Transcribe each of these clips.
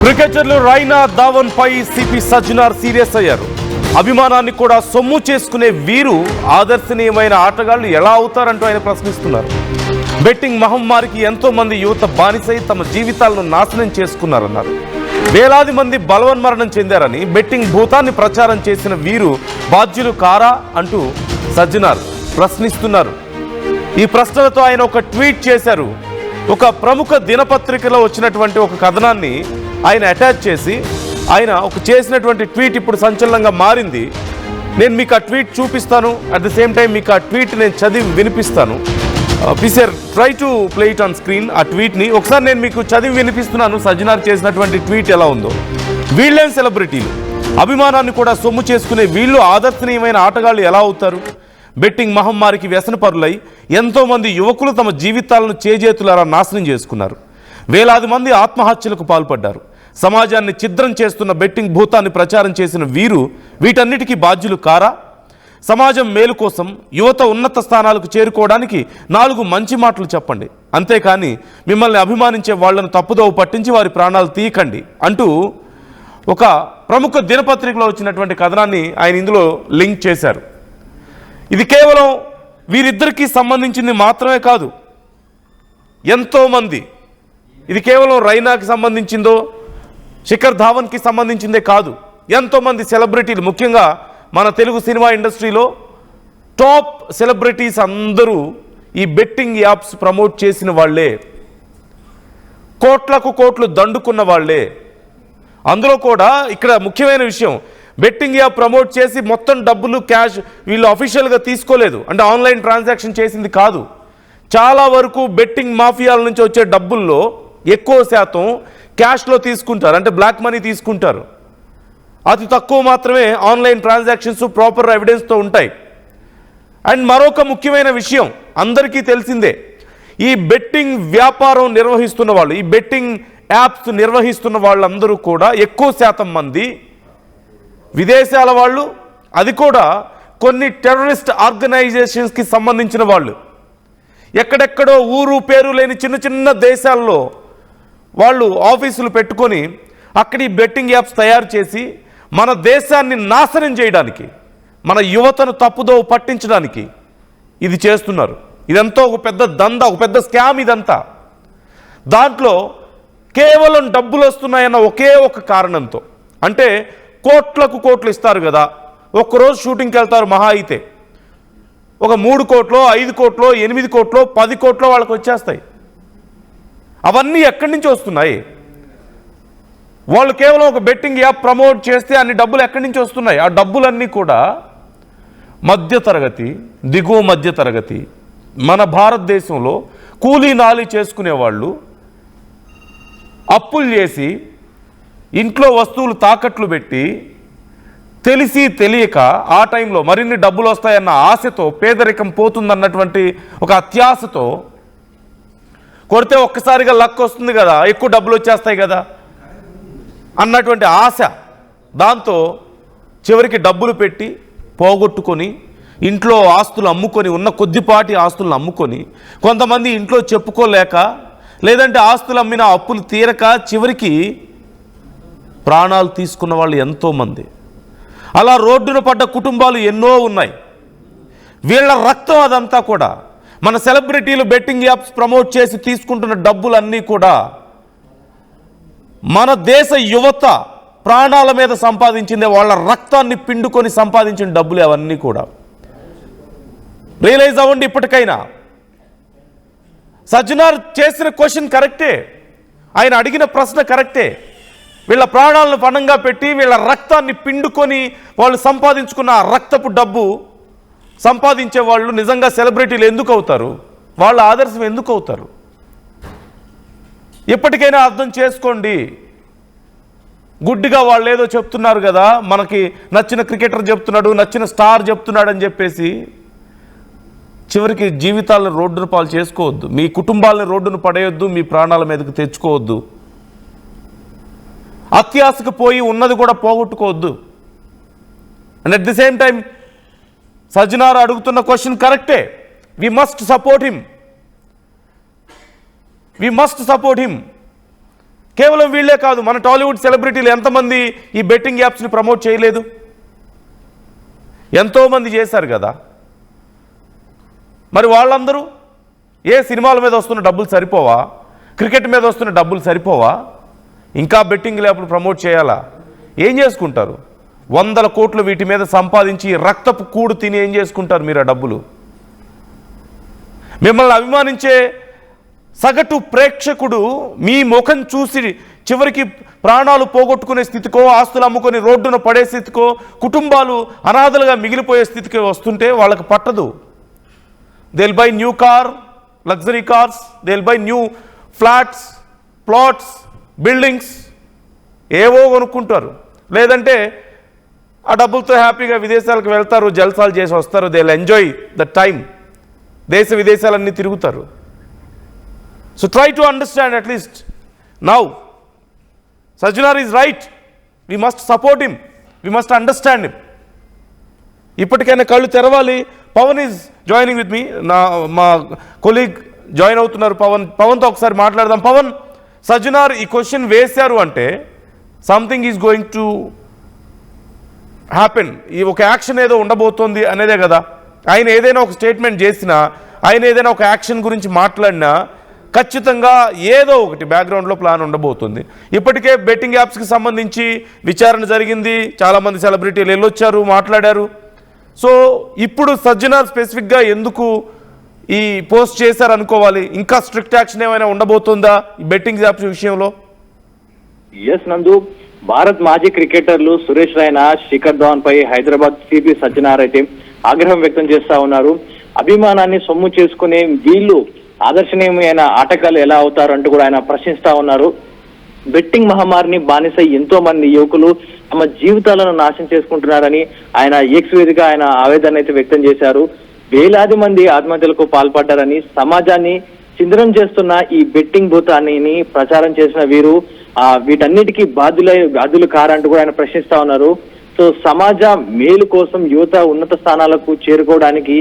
క్రికెటర్లు రైనా ధావన్ పై CP Sajjanar serious అయ్యారు. అభిమానాన్ని కూడా సొమ్ము చేసుకునే వీరు ఆదర్శనీయమైన ఆటగాళ్లు ఎలా అవుతారంటూ ఆయన ప్రశ్నిస్తున్నారు. బెట్టింగ్ మహమ్మారికి ఎంతో మంది యువత బానిసై తమ జీవితాలను నాశనం చేసుకున్నారన్నారు. వేలాది మంది బలవన్మరణం చెందారని, బెట్టింగ్ భూతాన్ని ప్రచారం చేసిన వీరు బాధ్యులు కారా అంటూ సజ్జనార్ ప్రశ్నిస్తున్నారు. ఈ ప్రశ్నలతో ఆయన ఒక ట్వీట్ చేశారు. ఒక ప్రముఖ దినపత్రికలో వచ్చినటువంటి ఒక కథనాన్ని ఆయన అటాచ్ చేసి ఆయన ఒక చేసినటువంటి ట్వీట్ ఇప్పుడు సంచలనంగా మారింది. నేను మీకు ఆ ట్వీట్ చూపిస్తాను, అట్ ద సేమ్ టైం మీకు ఆ ట్వీట్ నేను చదివి వినిపిస్తాను. Please try to play it on screen. ఆ ట్వీట్ని ఒకసారి నేను మీకు చదివి వినిపిస్తున్నాను. సజ్జనార్ చేసినటువంటి ట్వీట్ ఎలా ఉందో. వీళ్ళేం సెలబ్రిటీలు, అభిమానాన్ని కూడా సొమ్ము చేసుకునే వీళ్ళు ఆదర్శనీయమైన ఆటగాళ్ళు ఎలా అవుతారు? బెట్టింగ్ మహమ్మారికి వ్యసనపరులై ఎంతోమంది యువకులు తమ జీవితాలను చేజేతులారా నాశనం చేసుకున్నారు. వేలాది మంది ఆత్మహత్యలకు పాల్పడ్డారు. సమాజాన్ని ఛిద్రం చేస్తున్న బెట్టింగ్ భూతాన్ని ప్రచారం చేసిన వీరు వీటన్నిటికీ బాధ్యులు కారా? సమాజం మేలు కోసం, యువత ఉన్నత స్థానాలకు చేరుకోవడానికి 4 మంచి మాటలు చెప్పండి, అంతేకాని మిమ్మల్ని అభిమానించే వాళ్లను తప్పుదోవ పట్టించి వారి ప్రాణాలు తీయకండి అంటూ ఒక ప్రముఖ దినపత్రికలో వచ్చినటువంటి కథనాన్ని ఆయన ఇందులో లింక్ చేశారు. ఇది కేవలం వీరిద్దరికీ సంబంధించింది మాత్రమే కాదు, ఎంతోమంది, ఇది కేవలం రైనాకి సంబంధించిందో శిఖర్ ధావన్కి సంబంధించిందే కాదు, ఎంతోమంది సెలబ్రిటీలు, ముఖ్యంగా మన తెలుగు సినిమా ఇండస్ట్రీలో టాప్ సెలబ్రిటీస్ అందరూ ఈ బెట్టింగ్ యాప్స్ ప్రమోట్ చేసిన వాళ్ళే, కోట్లకు కోట్లు దండుకున్న వాళ్ళే. అందులో కూడా ఇక్కడ ముఖ్యమైన విషయం, బెట్టింగ్ యాప్ ప్రమోట్ చేసి మొత్తం డబ్బులు క్యాష్ వీళ్ళు అఫీషియల్గా తీసుకోలేదు, అంటే ఆన్లైన్ ట్రాన్సాక్షన్ చేసింది కాదు. చాలా వరకు బెట్టింగ్ మాఫియాల నుంచి వచ్చే డబ్బుల్లో ఎక్కువ శాతం క్యాష్లో తీసుకుంటారు, అంటే బ్లాక్ మనీ తీసుకుంటారు. అతి తక్కువ మాత్రమే ఆన్లైన్ ట్రాన్సాక్షన్స్ ప్రాపర్ ఎవిడెన్స్తో ఉంటాయి. అండ్ మరొక ముఖ్యమైన విషయం అందరికీ తెలిసిందే, ఈ బెట్టింగ్ వ్యాపారం నిర్వహిస్తున్న వాళ్ళు, ఈ బెట్టింగ్ యాప్స్ నిర్వహిస్తున్న వాళ్ళందరూ కూడా ఎక్కువ శాతం మంది విదేశాల వాళ్ళు, అది కూడా కొన్ని టెర్రరిస్ట్ ఆర్గనైజేషన్స్కి సంబంధించిన వాళ్ళు. ఎక్కడెక్కడో ఊరు పేరు లేని చిన్న చిన్న దేశాల్లో వాళ్ళు ఆఫీసులు పెట్టుకొని అక్కడ ఈ బెట్టింగ్ యాప్స్ తయారు చేసి మన దేశాన్ని నాశనం చేయడానికి, మన యువతను తప్పుదోవ పట్టించడానికి ఇది చేస్తున్నారు. ఇదంతా ఒక పెద్ద దందా, ఒక పెద్ద స్కామ్ ఇదంతా. దాంట్లో కేవలం డబ్బులు వస్తున్నాయన్న ఒకే ఒక కారణంతో, అంటే కోట్లకు కోట్లు ఇస్తారు కదా, ఒక్కరోజు షూటింగ్కి వెళ్తారు మహా అయితే, ఒక 3 కోట్లో 5 కోట్లో 8 కోట్లో 10 కోట్లో వాళ్ళకి వచ్చేస్తాయి. అవన్నీ ఎక్కడి నుంచి వస్తున్నాయి? వాళ్ళు కేవలం ఒక బెట్టింగ్ యాప్ ప్రమోట్ చేస్తే అన్ని డబ్బులు ఎక్కడి నుంచి వస్తున్నాయి? ఆ డబ్బులన్నీ కూడా మధ్యతరగతి, దిగువ మధ్యతరగతి, మన భారతదేశంలో కూలీ నాలి చేసుకునే వాళ్ళు అప్పులు చేసి ఇంట్లో వస్తువులు తాకట్లు పెట్టి తెలిసి తెలియక ఆ టైంలో మరిన్ని డబ్బులు వస్తాయన్న ఆశతో, పేదరికం పోతుందన్నటువంటి ఒక అత్యాశతో కొడితే ఒక్కసారిగా లక్ వస్తుంది కదా, ఎక్కువ డబ్బులు వచ్చేస్తాయి కదా అన్నటువంటి ఆశ, దాంతో చివరికి డబ్బులు పెట్టి పోగొట్టుకొని ఇంట్లో ఆస్తులు అమ్ముకొని, ఉన్న కొద్దిపాటి ఆస్తులను అమ్ముకొని, కొంతమంది ఇంట్లో చెప్పుకోలేక, లేదంటే ఆస్తులు అమ్మిన అప్పులు తీరక చివరికి ప్రాణాలు తీసుకున్న వాళ్ళు ఎంతోమంది. అలా రోడ్డున పడ్డ కుటుంబాలు ఎన్నో ఉన్నాయి. వీళ్ళ రక్తం అదంతా కూడా. మన సెలబ్రిటీలు బెట్టింగ్ యాప్స్ ప్రమోట్ చేసి తీసుకుంటున్న డబ్బులన్నీ కూడా మన దేశ యువత ప్రాణాల మీద సంపాదించిందే, వాళ్ళ రక్తాన్ని పిండుకొని సంపాదించిన డబ్బులు అవన్నీ కూడా. రియలైజ్ అవ్వండి ఇప్పటికైనా. సజ్జనార్ చేసిన క్వశ్చన్ కరెక్టే, ఆయన అడిగిన ప్రశ్న కరెక్టే. వీళ్ళ ప్రాణాలను పణంగా పెట్టి వీళ్ళ రక్తాన్ని పిండుకొని వాళ్ళు సంపాదించుకున్న రక్తపు డబ్బు సంపాదించే వాళ్ళు నిజంగా సెలబ్రిటీలు ఎందుకు అవుతారు? వాళ్ళ ఆదర్శం ఎందుకు అవుతారు? ఎప్పటికైనా అర్థం చేసుకోండి. గుడ్డిగా వాళ్ళు ఏదో చెప్తున్నారు కదా, మనకి నచ్చిన క్రికెటర్ చెప్తున్నాడు, నచ్చిన స్టార్ చెప్తున్నాడు అని చెప్పేసి చివరికి జీవితాలను రోడ్డును పాలు చేసుకోవద్దు, మీ కుటుంబాలను రోడ్డును పడేయొద్దు, మీ ప్రాణాల మీదకు తెచ్చుకోవద్దు, అత్యాశకు పోయి ఉన్నది కూడా పోగొట్టుకోవద్దు. And at the same time Sajjanar అడుగుతున్న క్వశ్చన్ కరెక్టే. We must support him. కేవలం వీళ్ళే కాదు, మన టాలీవుడ్ సెలబ్రిటీలు ఎంతమంది ఈ బెట్టింగ్ యాప్స్ని ప్రమోట్ చేయలేదు? ఎంతోమంది చేశారు కదా. మరి వాళ్ళందరూ ఏ సినిమాల మీద వస్తున్న డబ్బులు సరిపోవా? క్రికెట్ మీద వస్తున్న డబ్బులు సరిపోవా? ఇంకా బెట్టింగ్ యాప్లు ప్రమోట్ చేయాలా? ఏం చేసుకుంటారు? 100 కోట్లు వీటి మీద సంపాదించి రక్తపు కూడు తిని ఏం చేసుకుంటారు మీరు ఆ డబ్బులు? మిమ్మల్ని అభిమానించే సగటు ప్రేక్షకుడు మీ ముఖం చూసి చివరికి ప్రాణాలు పోగొట్టుకునే స్థితికో, ఆస్తులు అమ్ముకొని రోడ్డున పడే స్థితికో, కుటుంబాలు అనాథలుగా మిగిలిపోయే స్థితికి వస్తుంటే వాళ్ళకి పట్టదు. They will buy new car, luxury cars, they will buy new flats, plots, buildings ఏవో కొనుక్కుంటారు. లేదంటే ఆ డబ్బులతో హ్యాపీగా విదేశాలకు వెళ్తారు, జల్సాలు చేసి వస్తారు. They will enjoy the time. దేశ విదేశాలన్నీ తిరుగుతారు. So try to understand at least now. Sajjanar is right. We must support him, we must understand him. ఇప్పటికైనా కళ్ళు తెరవాలి. Pawan is joining with me. మా కొలీగ్ జాయిన్ అవుతున్నారు పవన్తో ఒకసారి మాట్లాడదాం. పవన్, సజ్జనార్ ఈ క్వశ్చన్ వేశారు అంటే something is going to happen. ఈ ఒక యాక్షన్ ఏదో ఉండబోతోంది అనేదే కదా. ఆయన ఏదైనా ఒక స్టేట్మెంట్ చేసినా, ఆయన ఏదైనా ఒక యాక్షన్ గురించి మాట్లాడినా ఖచ్చితంగా ఏదో ఒకటి బ్యాక్గ్రౌండ్లో ప్లాన్ ఉండబోతుంది. ఇప్పటికే బెట్టింగ్ యాప్స్కి సంబంధించి విచారణ జరిగింది. చాలామంది సెలబ్రిటీలు వెళ్ళొచ్చారు, మాట్లాడారు. సో ఇప్పుడు సజ్జనార్ స్పెసిఫిక్గా ఎందుకు ఈ పోస్ట్ చేశారు అనుకోవాలి? ఇంకా స్ట్రిక్ట్ యాక్షన్ ఏమైనా ఉండబోతుందా ఈ బెట్టింగ్ యాప్స్ విషయంలో? ఎస్ నందు, భారత్ మాజీ క్రికెటర్లు సురేష్ రైనా, శిఖర్ ధవన్ పై హైదరాబాద్ సిపి సజ్జనార్ అయితే ఆగ్రహం వ్యక్తం చేస్తా ఉన్నారు. అభిమానాన్ని సొమ్ము చేసుకునే వీళ్ళు ఆదర్శనీయమైన ఆటగాళ్ళు ఎలా అవుతారు అంటూ కూడా ఆయన ప్రశ్నిస్తా ఉన్నారు. బెట్టింగ్ మహమ్మారిని బానిస ఎంతో మంది యువకులు తమ జీవితాలను నాశనం చేసుకుంటున్నారని ఆయన ఎక్స్ వేదిక ఆయన ఆవేదన అయితే వ్యక్తం చేశారు. వేలాది మంది ఆత్మహత్యలకు పాల్పడ్డారని, సమాజాన్ని చిందనం చేస్తున్న ఈ బెట్టింగ్ భూతాన్ని ప్రచారం చేసిన వీరు వీటన్నిటికీ బాధ్యులు కారంటూ కూడా ఆయన ప్రశ్నిస్తా ఉన్నారు. సో సమాజ మేలు కోసం యువత ఉన్నత స్థానాలకు చేరుకోవడానికి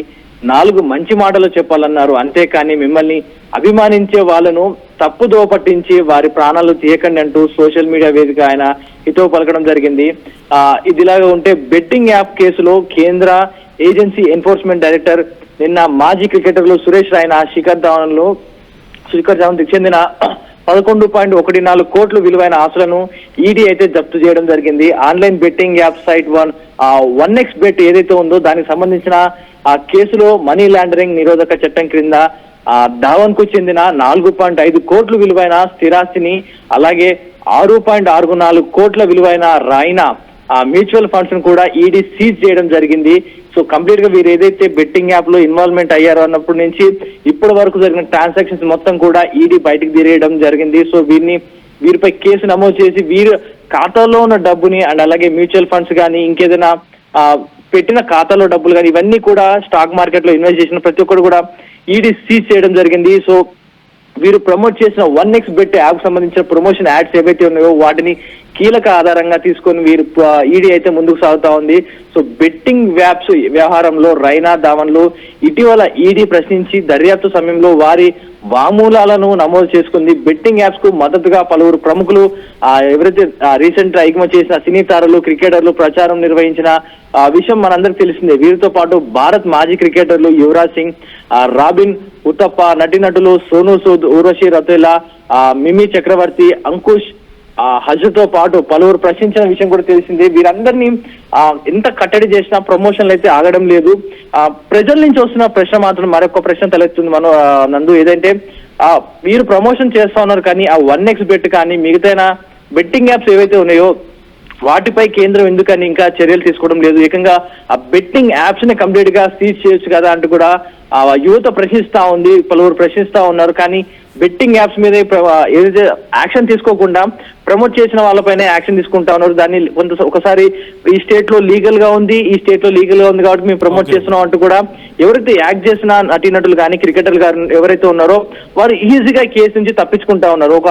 4 మంచి మాటలు చెప్పాలన్నారు. అంతేకాని మిమ్మల్ని అభిమానించే వాళ్ళను తప్పుదోవ పట్టించి వారి ప్రాణాలు తీయకండి అంటూ సోషల్ మీడియా వేదిక ఆయన హితవు పలకడం జరిగింది. ఇదిలాగా ఉంటే బెట్టింగ్ యాప్ కేసులో కేంద్ర ఏజెన్సీ ఎన్ఫోర్స్మెంట్ డైరెక్టర్ నిన్న మాజీ క్రికెటర్లు సురేష్ రైనా, శిఖర్ ధవన్ చెందిన 11.14 కోట్లు విలువైన ఆస్తులను ఈడీ అయితే జప్తు చేయడం జరిగింది. Online betting app site 1x bet ఏదైతే ఉందో దానికి సంబంధించిన ఆ కేసులో మనీ లాండరింగ్ నిరోధక చట్టం క్రింద ధవన్ కు చెందిన 4.5 కోట్లు విలువైన స్థిరాస్తిని, అలాగే 6.64 కోట్ల విలువైన రైనా మ్యూచువల్ ఫండ్స్ ను కూడా ఈడీ సీజ్ చేయడం జరిగింది. సో కంప్లీట్ గా వీరు ఏదైతే బెట్టింగ్ యాప్ లో ఇన్వాల్వ్మెంట్ అయ్యారో అన్నప్పటి నుంచి ఇప్పటి వరకు జరిగిన ట్రాన్సాక్షన్స్ మొత్తం కూడా ఈడీ బయటకు తీరేయడం జరిగింది. సో వీరిపై కేసు నమోదు చేసి వీరు ఖాతాలో ఉన్న డబ్బుని అండ్ అలాగే మ్యూచువల్ ఫండ్స్ కానీ ఇంకేదైనా పెట్టిన ఖాతాలో డబ్బులు కానీ ఇవన్నీ కూడా స్టాక్ మార్కెట్ లో ఇన్వెస్ట్ చేసిన ప్రతి ఒక్కరు కూడా ఈడీ సీజ్ చేయడం జరిగింది. సో వీరు ప్రమోట్ చేసిన 1x బెట్ యాప్ సంబంధించిన ప్రమోషన్ యాడ్స్ ఏవైతే ఉన్నాయో వాటిని కీలక ఆధారంగా తీసుకొని వీరు ఈడీ అయితే ముందుకు సాగుతా ఉంది. సో బెట్టింగ్ యాప్స్ వ్యవహారంలో రైనా, ధవన్లు ఇటీవల ఈడీ ప్రశ్నించి దర్యాప్తు సమయంలో వారి వామూలాలను నమోదు చేసుకుంది. బెట్టింగ్ యాప్స్ కు మద్దతుగా పలువురు ప్రముఖులు ఎవరైతే రీసెంట్ గా ఎగుమతి చేసిన సినీ తారలు, క్రికెటర్లు ప్రచారం నిర్వహించిన విషయం మనందరికి తెలిసిందే. వీరితో పాటు భారత్ మాజీ క్రికెటర్లు యువరాజ్ సింగ్, రాబిన్ ఉత్తప్ప, నటీనటులు సోనూ సూద్, ఊర్వశి రౌతేలా, మిమి చక్రవర్తి, అంకుష్ హజ్తో పాటు పలువురు ప్రశ్నించిన విషయం కూడా తెలిసిందే. వీరందరినీ ఎంత కట్టడి చేసినా ప్రమోషన్లు అయితే ఆగడం లేదు. ప్రజల నుంచి వస్తున్న ప్రశ్న మాత్రం మరొక ప్రశ్న తలెత్తుంది నందు. ఏదంటే వీరు ప్రమోషన్ చేస్తా ఉన్నారు కానీ ఆ 1x బెట్ కానీ మిగతా బెట్టింగ్ యాప్స్ ఏవైతే ఉన్నాయో వాటిపై కేంద్రం ఎందుకని ఇంకా చర్యలు తీసుకోవడం లేదు? ఏకంగా ఆ బెట్టింగ్ యాప్స్ ని కంప్లీట్ గా సీజ్ చేయొచ్చు కదా అంటూ కూడా యువత ప్రశ్నిస్తా ఉంది, పలువురు ప్రశ్నిస్తా ఉన్నారు. కానీ బెట్టింగ్ యాప్స్ మీద ఏదైతే యాక్షన్ తీసుకోకుండా ప్రమోట్ చేసిన వాళ్ళపైన యాక్షన్ తీసుకుంటా ఉన్నారు. దాన్ని ఒకసారి ఈ స్టేట్ లో లీగల్ గా ఉంది, ఈ స్టేట్ లో లీగల్ గా ఉంది కాబట్టి మేము ప్రమోట్ చేస్తున్నాం అంటూ కూడా ఎవరైతే యాక్ట్ చేసిన నటీనటులు కానీ క్రికెటర్లు కానీ ఎవరైతే ఉన్నారో వారు ఈజీగా కేసు నుంచి తప్పించుకుంటా ఉన్నారు. ఒక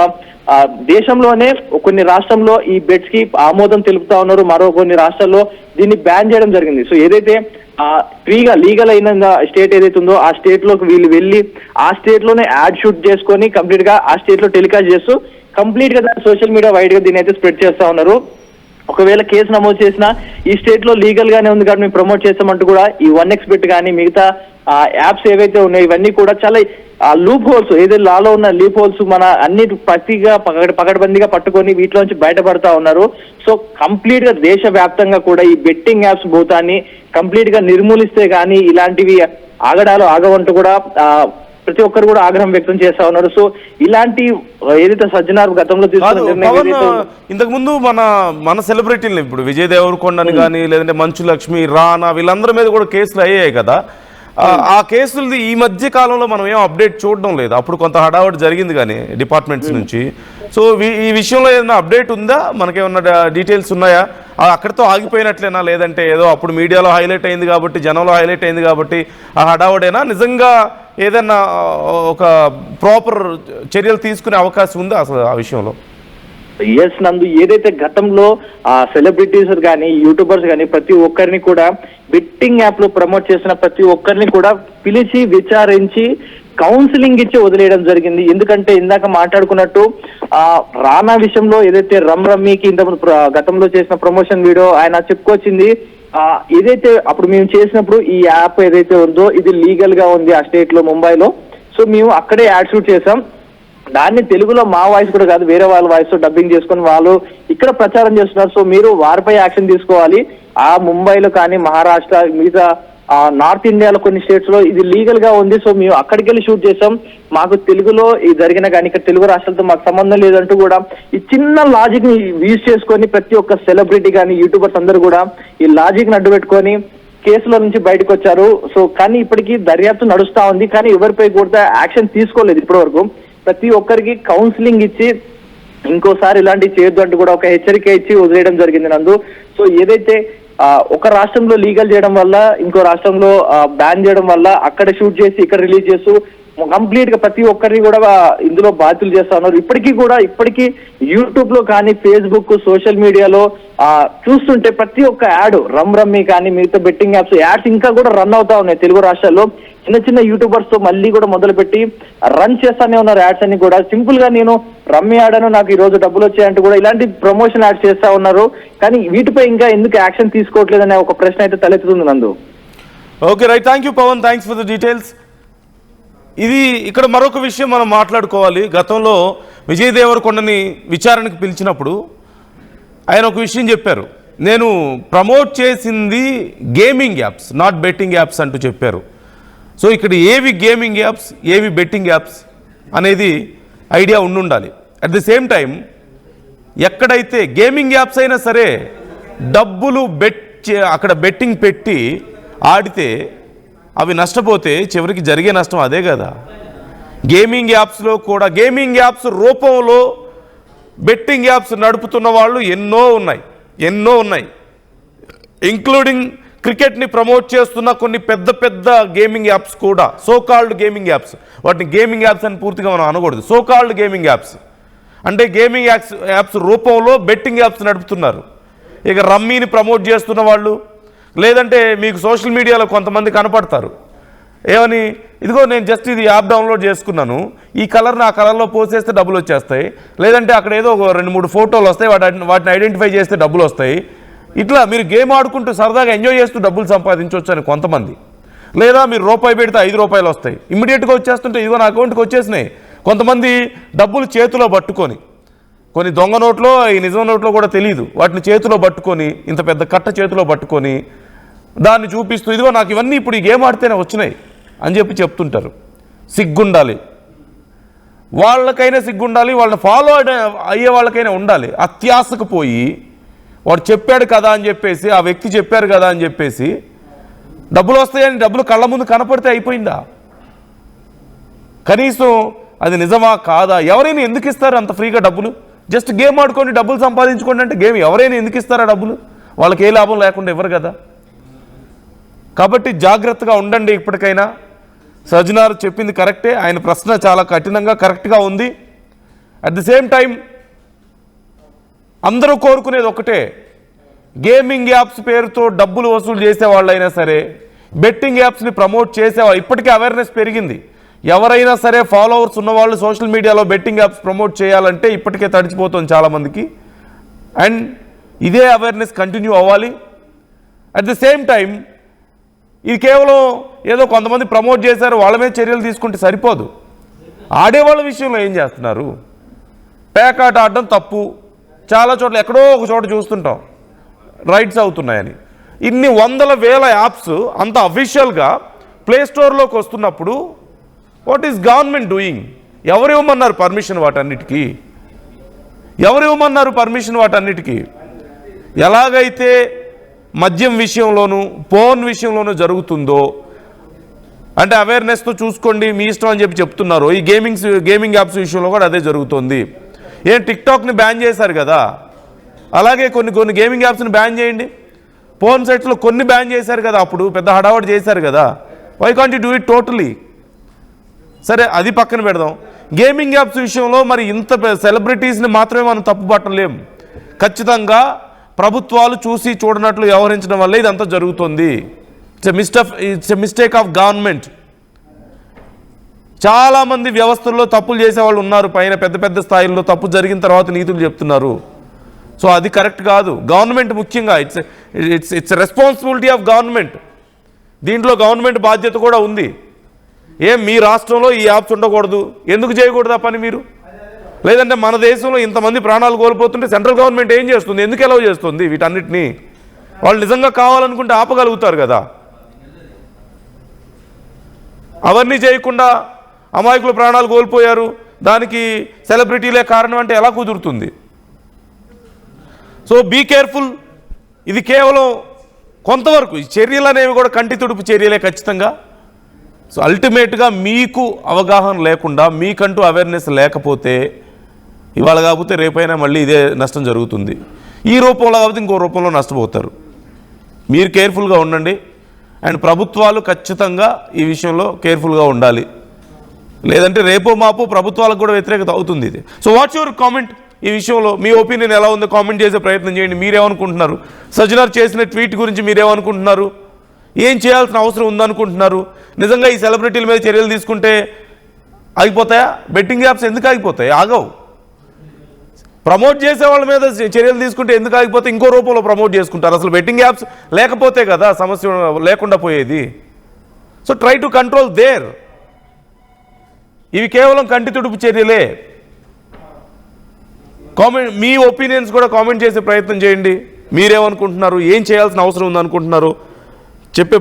దేశంలోనే కొన్ని రాష్ట్రంలో ఈ బెట్స్ కి ఆమోదం తెలుపుతా ఉన్నారు, మరో కొన్ని రాష్ట్రాల్లో దీన్ని బ్యాన్ చేయడం జరిగింది. సో ఏదైతే ఫ్రీగా లీగల్ అయిన స్టేట్ ఏదైతే ఉందో ఆ స్టేట్ లోకి వీళ్ళు వెళ్ళి ఆ స్టేట్ లోనే యాడ్ షూట్ చేసుకొని కంప్లీట్ గా ఆ స్టేట్ లో టెలికాస్ట్ చేస్తూ కంప్లీట్ గా సోషల్ మీడియా వైడ్ గా దీని అయితే స్ప్రెడ్ చేస్తా ఉన్నారు. ఒకవేళ కేసు నమోదు చేసినా ఈ స్టేట్ లో లీగల్ గానే ఉంది కాబట్టి మేము ప్రమోట్ చేస్తామంటూ కూడా ఈ 1xBet బెట్ కానీ మిగతా యాప్స్ ఏవైతే ఉన్నాయో ఇవన్నీ కూడా చాలా లూప్ హోల్స్, ఏదైతే లాలో ఉన్న లూప్ హోల్స్ మన అన్ని పకడ్బందీగా పట్టుకొని వీటిలోంచి బయటపడతా ఉన్నారు. సో కంప్లీట్ గా దేశ వ్యాప్తంగా కూడా ఈ బెట్టింగ్ యాప్స్ భూతాన్ని కంప్లీట్ గా నిర్మూలిస్తే గానీ ఇలాంటివి ఆగవంటూ కూడా ప్రతి ఒక్కరు కూడా ఆగ్రహం వ్యక్తం చేస్తా ఉన్నారు. సో ఇలాంటి ఏదైతే సజ్జనార్ గతంలో తీసుకున్న నిర్ణయం, ఇంతకు ముందు మన సెలబ్రిటీలు ఇప్పుడు విజయ్ దేవరకొండని కానీ లేదంటే మంచు లక్ష్మి, రానా వీళ్ళందరి మీద కూడా కేసులు అయ్యాయి కదా. ఆ కేసులు ఈ మధ్య కాలంలో మనం ఏం అప్డేట్ చూడడం లేదు. అప్పుడు కొంత హడావడి జరిగింది కానీ డిపార్ట్మెంట్స్ నుంచి. సో ఈ విషయంలో ఏదైనా అప్డేట్ ఉందా, మనకేమన్నా డీటెయిల్స్ ఉన్నాయా? అక్కడితో ఆగిపోయినట్లేనా, లేదంటే ఏదో అప్పుడు మీడియాలో హైలైట్ అయింది కాబట్టి జనంలో హైలైట్ అయింది కాబట్టి ఆ హడావడేనా, నిజంగా ఏదైనా ఒక ప్రాపర్ చర్యలు తీసుకునే అవకాశం ఉందా అసలు ఆ విషయంలో? ఎస్ నందు, ఏదైతే గతంలో సెలబ్రిటీస్ కానీ యూట్యూబర్స్ కానీ ప్రతి ఒక్కరిని కూడా బెట్టింగ్ యాప్ లో ప్రమోట్ చేసిన ప్రతి ఒక్కరిని కూడా పిలిచి విచారించి కౌన్సిలింగ్ ఇచ్చి వదిలేయడం జరిగింది. ఎందుకంటే ఇందాక మాట్లాడుకున్నట్టు రానా విషయంలో ఏదైతే రమ్మీకి ఇంతకుముందు గతంలో చేసిన ప్రమోషన్ వీడియో ఆయన చెప్పుకొచ్చింది, ఏదైతే అప్పుడు మేము చేసినప్పుడు ఈ యాప్ ఏదైతే ఉందో ఇది లీగల్ గా ఉంది ఆ స్టేట్ లో, ముంబైలో. సో మేము అక్కడే యాడ్ షూట్ చేసాం. దాన్ని తెలుగులో మా వాయిస్ కూడా కాదు వేరే వాళ్ళ వాయిస్ తో డబ్బింగ్ చేసుకొని వాళ్ళు ఇక్కడ ప్రచారం చేస్తున్నారు. సో మీరు వారిపై యాక్షన్ తీసుకోవాలి. ఆ ముంబైలో కానీ మహారాష్ట్ర మిగతా నార్త్ ఇండియాలో కొన్ని స్టేట్స్ లో ఇది లీగల్ గా ఉంది. సో మేము అక్కడికి వెళ్ళి షూట్ చేసాం. మాకు తెలుగులో ఇది జరిగిన కానీ ఇక్కడ తెలుగు రాష్ట్రాలతో మాకు సంబంధం లేదంటూ కూడా ఈ చిన్న లాజిక్ ని యూజ్ చేసుకొని ప్రతి ఒక్క సెలబ్రిటీ కానీ యూట్యూబర్స్ అందరూ కూడా ఈ లాజిక్ ని అడ్డు పెట్టుకొని కేసులో నుంచి బయటకు వచ్చారు. సో కానీ ఇప్పటికీ దర్యాప్తు నడుస్తా ఉంది, కానీ ఎవరిపై కూడా యాక్షన్ తీసుకోలేదు ఇప్పటి వరకు. ప్రతి ఒక్కరికి కౌన్సిలింగ్ ఇచ్చి ఇంకోసారి ఇలాంటివి చేయొద్దు అంటూ కూడా ఒక హెచ్చరిక ఇచ్చి వదిలేయడం జరిగింది నందు. సో ఏదైతే ఒక రాష్ట్రంలో లీగల్ చేయడం వల్ల ఇంకో రాష్ట్రంలో బ్యాన్ చేయడం వల్ల అక్కడ షూట్ చేసి ఇక్కడ రిలీజ్ చేస్తూ కంప్లీట్ గా ప్రతి ఒక్కరిని కూడా ఇందులో బాధ్యులు చేస్తా ఉన్నారు. ఇప్పటికీ యూట్యూబ్ లో కానీ ఫేస్బుక్ సోషల్ మీడియాలో చూస్తుంటే ప్రతి ఒక్క యాడ్ రమ్మీ కానీ మిగతా బెట్టింగ్ యాడ్స్ ఇంకా కూడా రన్ అవుతా ఉన్నాయి తెలుగు రాష్ట్రాల్లో. చిన్న యూట్యూబర్స్ తో మళ్ళీ కూడా మొదలుపెట్టి రన్ చేస్తానే ఉన్నారు యాడ్స్ అన్ని కూడా. సింపుల్ గా నేను రమ్మీ ఆడాను, నాకు ఈ రోజు డబ్బులు వచ్చాయంటూ కూడా ఇలాంటి ప్రమోషన్ యాడ్స్ చేస్తా ఉన్నారు. కానీ వీటిపై ఇంకా ఎందుకు యాక్షన్ తీసుకోవట్లేదనే ఒక ప్రశ్న అయితే తలెత్తుతుంది Nandu. Okay right, thank you Pavan, thanks for the details. ఇది ఇక్కడ మరొక విషయం మనం మాట్లాడుకోవాలి. గతంలో విజయ్ దేవరకొండని విచారణకు పిలిచినప్పుడు ఆయన ఒక విషయం చెప్పారు, నేను ప్రమోట్ చేసింది gaming apps not betting apps అంటూ చెప్పారు. సో ఇక్కడ ఏవి గేమింగ్ యాప్స్ ఏవి బెట్టింగ్ యాప్స్ అనేది ఐడియా ఉండాలి. అట్ ది సేమ్ టైం ఎక్కడైతే గేమింగ్ యాప్స్ అయినా సరే డబ్బులు అక్కడ బెట్టింగ్ పెట్టి ఆడితే అవి నష్టపోతే చివరికి జరిగే నష్టం అదే కదా. గేమింగ్ యాప్స్లో కూడా గేమింగ్ యాప్స్ రూపంలో బెట్టింగ్ యాప్స్ నడుపుతున్న వాళ్ళు ఎన్నో ఉన్నాయి, ఇంక్లూడింగ్ క్రికెట్ని ప్రమోట్ చేస్తున్న కొన్ని పెద్ద గేమింగ్ యాప్స్ కూడా, సోకాల్డ్ గేమింగ్ యాప్స్. వాటిని గేమింగ్ యాప్స్ అని పూర్తిగా మనం అనకూడదు. సోకాల్డ్ గేమింగ్ యాప్స్ అంటే గేమింగ్ యాప్స్ రూపంలో బెట్టింగ్ యాప్స్ నడుపుతున్నారు. ఇక రమ్మీని ప్రమోట్ చేస్తున్న వాళ్ళు, లేదంటే మీకు సోషల్ మీడియాలో కొంతమంది కనపడతారు ఏమని, ఇదిగో నేను జస్ట్ ఇది యాప్ డౌన్లోడ్ చేసుకున్నాను, ఈ కలర్ని ఆ కలర్లో పోసేస్తే డబ్బులు వచ్చేస్తాయి, లేదంటే అక్కడ ఏదో ఒక 2-3 ఫోటోలు వస్తాయి, వాటిని ఐడెంటిఫై చేస్తే డబ్బులు వస్తాయి. ఇట్లా మీరు గేమ్ ఆడుకుంటూ సరదాగా ఎంజాయ్ చేస్తూ డబ్బులు సంపాదించవచ్చు అని కొంతమంది. లేదా మీరు రూపాయి పెడితే 5 రూపాయలు వస్తాయి, ఇమ్మీడియట్గా వచ్చేస్తుంటే ఇదిగో నా అకౌంట్కి వచ్చేసినాయి. కొంతమంది డబ్బులు చేతిలో పట్టుకొని, కొన్ని దొంగ నోట్లో ఈ నిజం నోట్లో కూడా తెలియదు, వాటిని చేతిలో పట్టుకొని ఇంత పెద్ద కట్ట చేతిలో పట్టుకొని దాన్ని చూపిస్తూ ఇదిగో నాకు ఇవన్నీ ఇప్పుడు ఈ గేమ్ ఆడితేనే వచ్చినాయి అని చెప్తుంటారు. సిగ్గుండాలి, వాళ్ళకైనా సిగ్గుండాలి, వాళ్ళని ఫాలో అయ్యే వాళ్ళకైనా ఉండాలి. అత్యాశకు పోయి వాడు చెప్పాడు కదా అని చెప్పేసి, ఆ వ్యక్తి చెప్పారు కదా అని చెప్పేసి డబ్బులు వస్తాయని డబ్బులు కళ్ళ ముందు కనపడితే అయిపోయిందా? కనీసం అది నిజమా కాదా? ఎవరైనా ఎందుకు ఇస్తారు అంత ఫ్రీగా డబ్బులు? జస్ట్ గేమ్ ఆడుకోండి డబ్బులు సంపాదించుకోండి అంటే గేమ్ ఎవరైనా ఎందుకు ఇస్తారా డబ్బులు? వాళ్ళకి ఏ లాభం లేకుండా ఇవ్వరు కదా. కాబట్టి జాగ్రత్తగా ఉండండి. ఇప్పటికైనా సజ్జనార్ చెప్పింది కరెక్టే, ఆయన ప్రశ్న చాలా కఠినంగా కరెక్ట్గా ఉంది. అట్ ది సేమ్ టైం అందరూ కోరుకునేది ఒకటే, గేమింగ్ యాప్స్ పేరుతో డబ్బులు వసూలు చేసే వాళ్ళైనా సరే, బెట్టింగ్ యాప్స్ని ప్రమోట్ చేసేవా, ఇప్పటికే అవేర్నెస్ పెరిగింది. ఎవరైనా సరే ఫాలోవర్స్ ఉన్నవాళ్ళు సోషల్ మీడియాలో బెట్టింగ్ యాప్స్ ప్రమోట్ చేయాలంటే ఇప్పటికే తడిచిపోతుంది చాలామందికి. అండ్ ఇదే అవేర్నెస్ కంటిన్యూ అవ్వాలి. అట్ ద సేమ్ టైం ఇది కేవలం ఏదో కొంతమంది ప్రమోట్ చేశారు వాళ్ళ మీద చర్యలు తీసుకుంటే సరిపోదు. ఆడేవాళ్ళ విషయంలో ఏం చేస్తున్నారు? పేకాట ఆడడం తప్పు, చాలా చోట్ల ఎక్కడో ఒక చోట చూస్తుంటాం రైట్స్ అవుతున్నాయని. ఇన్ని వందల వేల యాప్స్ అంత అఫీషియల్గా ప్లే స్టోర్లోకి వస్తున్నప్పుడు వాట్ ఈస్ గవర్నమెంట్ డూయింగ్? ఎవరు ఇవ్వమన్నారు పర్మిషన్ వాటన్నిటికీ? ఎవరు ఇవ్వమన్నారు పర్మిషన్ వాటన్నిటికీ? ఎలాగైతే మద్యం విషయంలోనూ ఫోన్ విషయంలోనూ జరుగుతుందో అంటే అవేర్నెస్తో చూసుకోండి మీ ఇష్టం అని చెప్తున్నారు, ఈ గేమింగ్ యాప్స్ విషయంలో కూడా అదే జరుగుతుంది. టిక్టాక్ని బ్యాన్ చేశారు కదా, అలాగే కొన్ని గేమింగ్ యాప్స్ని బ్యాన్ చేయండి. ఫోన్ సైట్స్లో కొన్ని బ్యాన్ చేశారు కదా, అప్పుడు పెద్ద హడావడి చేశారు కదా. Why can't you do it totally? సరే అది పక్కన పెడదాం. గేమింగ్ యాప్స్ విషయంలో మరి ఇంత సెలబ్రిటీస్ని మాత్రమే మనం తప్పుపట్టలేం. ఖచ్చితంగా ప్రభుత్వాలు చూసి చూడనట్లు వ్యవహరించడం వల్ల ఇదంతా జరుగుతుంది. It's a mistake of government. చాలామంది వ్యవస్థల్లో తప్పులు చేసేవాళ్ళు ఉన్నారు, పైన పెద్ద పెద్ద స్థాయిల్లో తప్పు జరిగిన తర్వాత నీతులు చెప్తున్నారు. సో అది కరెక్ట్ కాదు. గవర్నమెంట్ ముఖ్యంగా ఇట్స్ రెస్పాన్సిబిలిటీ ఆఫ్ గవర్నమెంట్. దీంట్లో గవర్నమెంట్ బాధ్యత కూడా ఉంది. మీ రాష్ట్రంలో ఈ యాప్స్ ఉండకూడదు, ఎందుకు చేయకూడదు ఆ పని మీరు? లేదంటే మన దేశంలో ఇంతమంది ప్రాణాలు కోల్పోతుంటే సెంట్రల్ గవర్నమెంట్ ఏం చేస్తుంది? ఎందుకు ఎలవ్ చేస్తుంది వీటన్నిటినీ? వాళ్ళు నిజంగా కావాలనుకుంటే ఆపగలుగుతారు కదా. అవన్నీ చేయకుండా అమాయకులు ప్రాణాలు కోల్పోయారు, దానికి సెలబ్రిటీలే కారణం అంటే ఎలా కుదురుతుంది? So be careful. ఇది కేవలం కొంతవరకు ఈ చర్యలు అనేవి కూడా కంటి తుడుపు చర్యలే ఖచ్చితంగా. సో అల్టిమేట్గా మీకు అవగాహన లేకుండా, మీకంటూ అవేర్నెస్ లేకపోతే ఇవాళ కాకపోతే రేపైనా మళ్ళీ ఇదే నష్టం జరుగుతుంది. ఈ రూపంలో కాకపోతే ఇంకో రూపంలో నష్టపోతారు. మీరు కేర్ఫుల్గా ఉండండి. అండ్ ప్రభుత్వాలు ఖచ్చితంగా ఈ విషయంలో కేర్ఫుల్గా ఉండాలి. లేదంటే రేపో మాపో ప్రభుత్వాలకు కూడా వ్యతిరేకత అవుతుంది ఇది. So what's your comment? ఈ విషయంలో మీ ఒపీనియన్ ఎలా ఉందో కామెంట్ చేసే ప్రయత్నం చేయండి. మీరేమనుకుంటున్నారు? సజ్జనార్ చేసిన ట్వీట్ గురించి మీరేమనుకుంటున్నారు? ఏం చేయాల్సిన అవసరం ఉందనుకుంటున్నారు? నిజంగా ఈ సెలబ్రిటీల మీద చర్యలు తీసుకుంటే ఆగిపోతాయా? బెట్టింగ్ యాప్స్ ఎందుకు ఆగిపోతాయి? ఆగవు. ప్రమోట్ చేసే వాళ్ళ మీద చర్యలు తీసుకుంటే ఎందుకు ఆగిపోతే ఇంకో రూపంలో ప్రమోట్ చేసుకుంటారు. అసలు బెట్టింగ్ యాప్స్ లేకపోతే కదా సమస్య లేకుండా పోయేది. So try to control there. ఇవి కేవలం కంటి తుడుపు చర్యలే. కామెంట్ మీ ఒపీనియన్స్ కూడా కామెంట్ చేసే ప్రయత్నం చేయండి. మీరేమనుకుంటున్నారు? ఏం చేయాల్సిన అవసరం ఉందనుకుంటున్నారు? చెప్పే